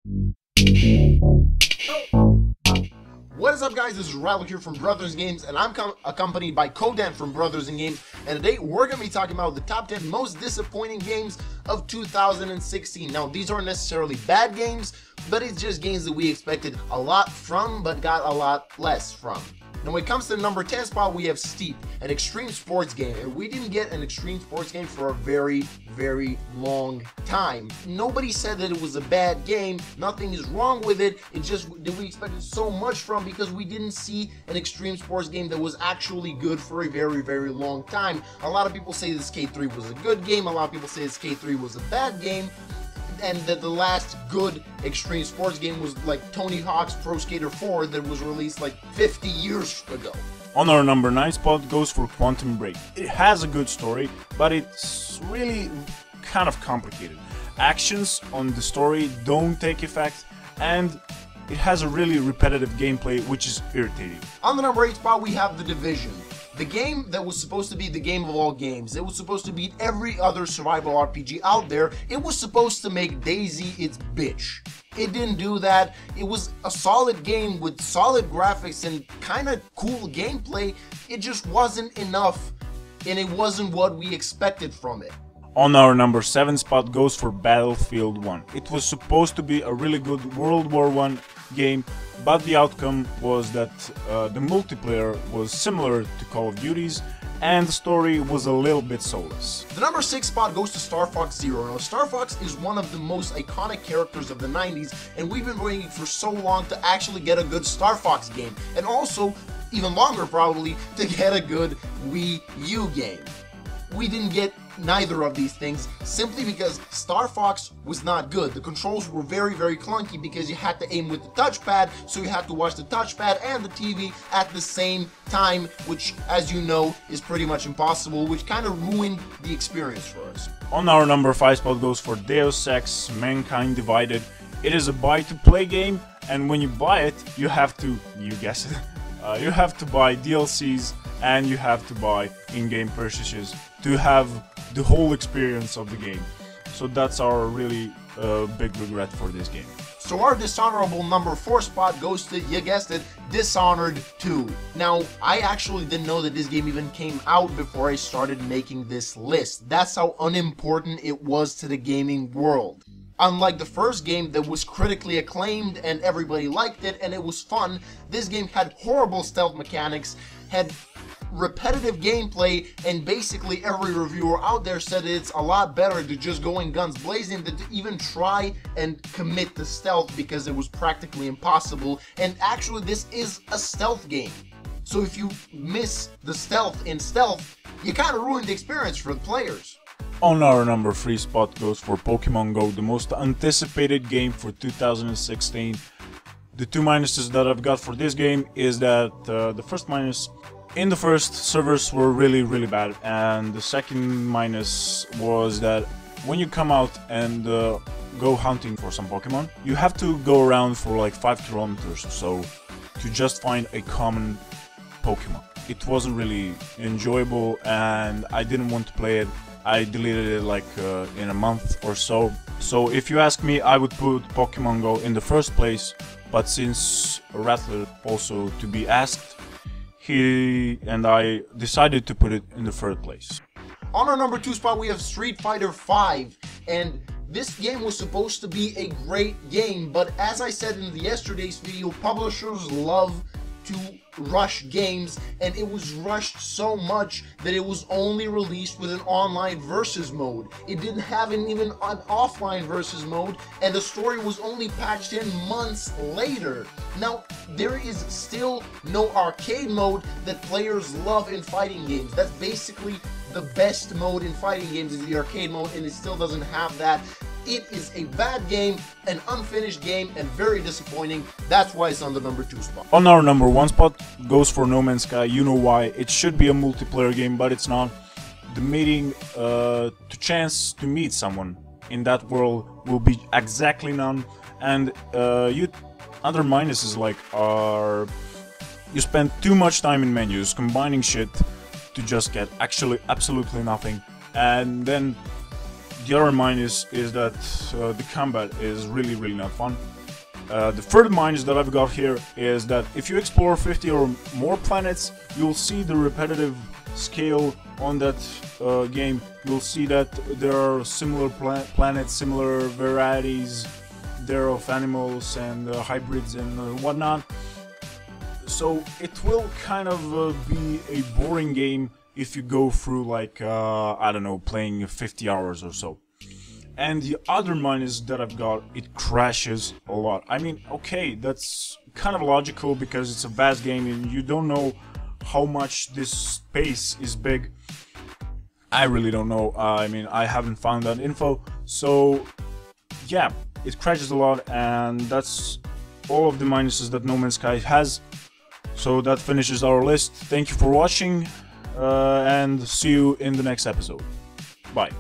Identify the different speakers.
Speaker 1: What is up, guys? This is Rilo here from Brothers Games, and I'm accompanied by Kodan from Brothers in Games, and today we're going to be talking about the top 10 most disappointing games of 2016. Now, these aren't necessarily bad games, but it's just games that we expected a lot from, but got a lot less from. Now, when it comes to the number 10 spot, we have Steep, an extreme sports game, and we didn't get an extreme sports game for a very, very long time. Nobody said that it was a bad game. Nothing is wrong with it. It's just that we expected so much from because we didn't see an extreme sports game that was actually good for a very, very long time. A lot of people say that Skate 3 was a good game. A lot of people say that Skate 3 was a bad game. And that the last good extreme sports game was like Tony Hawk's Pro Skater 4 that was released like 50 years ago.
Speaker 2: On our number 9 spot goes for Quantum Break. It has a good story, but it's really kind of complicated. Actions on the story don't take effect, and it has a really repetitive gameplay, which is irritating.
Speaker 1: On the number 8 spot, we have The Division. The game that was supposed to be the game of all games. It was supposed to beat every other survival RPG out there. It was supposed to make DayZ its bitch. It didn't do that. It was a solid game with solid graphics and kind of cool gameplay. It just wasn't enough, and it wasn't what we expected from it.
Speaker 2: On our number 7 spot goes for Battlefield 1. It was supposed to be a really good World War I game, but the outcome was that the multiplayer was similar to Call of Duty's, and the story was a little bit soulless.
Speaker 1: The number 6 spot goes to Star Fox Zero. Now, Star Fox is one of the most iconic characters of the 90s, and we've been waiting for so long to actually get a good Star Fox game, and also, even longer probably, to get a good Wii U game. We didn't get neither of these things simply because Star Fox was not good. The controls were very, very clunky because you had to aim with the touchpad, so you had to watch the touchpad and the TV at the same time, which, as you know, is pretty much impossible, which kind of ruined the experience for us.
Speaker 2: On our number 5 spot goes for Deus Ex Mankind Divided. It is a buy-to-play game, and when you buy it, you have to, you guessed it, you have to buy DLCs and you have to buy in-game purchases to have the whole experience of the game. So that's our really big regret for this game.
Speaker 1: So our dishonorable number 4 spot goes to, you guessed it, Dishonored 2. Now, I actually didn't know that this game even came out before I started making this list. That's how unimportant it was to the gaming world. Unlike the first game that was critically acclaimed and everybody liked it and it was fun, this game had horrible stealth mechanics, had repetitive gameplay, and basically every reviewer out there said it's a lot better to just go in guns blazing than to even try and commit the stealth because it was practically impossible. And actually, this is a stealth game. So if you miss the stealth in stealth, you kind of ruin the experience for the players.
Speaker 2: On our number 3 spot goes for Pokemon Go, the most anticipated game for 2016. The two minuses that I've got for this game is that the first minus, in the first, servers were really bad, and the second minus was that when you come out and go hunting for some Pokemon, you have to go around for like 5 kilometers or so to just find a common Pokemon. It wasn't really enjoyable and I didn't want to play it. I deleted it like in a month or so. So if you ask me, I would put Pokemon Go in the first place, but since Rattler also to be asked, he and I decided to put it in the third place.
Speaker 1: On our number 2 spot, we have Street Fighter V, and this game was supposed to be a great game, but as I said in yesterday's video, publishers love to rush games, and it was rushed so much that it was only released with an online versus mode. It didn't have even an offline versus mode, and the story was only patched in months later. Now, there is still no arcade mode that players love in fighting games. That's basically the best mode in fighting games, is the arcade mode, and it still doesn't have that. It is a bad game, an unfinished game, and very disappointing. That's why it's on the number 2 spot.
Speaker 2: On our number 1 spot goes for No Man's Sky. You know why. It should be a multiplayer game, but it's not. The meeting, the chance to meet someone in that world will be exactly none. And other minuses like are you spend too much time in menus combining shit to just get actually absolutely nothing. And then The other minus is that the combat is really not fun. The third minus that I've got here is that if you explore 50 or more planets, you'll see the repetitive scale on that game. You'll see that there are similar planets, similar varieties there of animals and hybrids and whatnot. So it will kind of be a boring game if you go through like, I don't know, playing 50 hours or so. And the other minus that I've got, it crashes a lot. I mean, okay, that's kind of logical because it's a vast game and you don't know how much this space is big. I really don't know. I mean, I haven't found that info. So, yeah, it crashes a lot, and that's all of the minuses that No Man's Sky has. So that finishes our list. Thank you for watching, and see you in the next episode. Bye.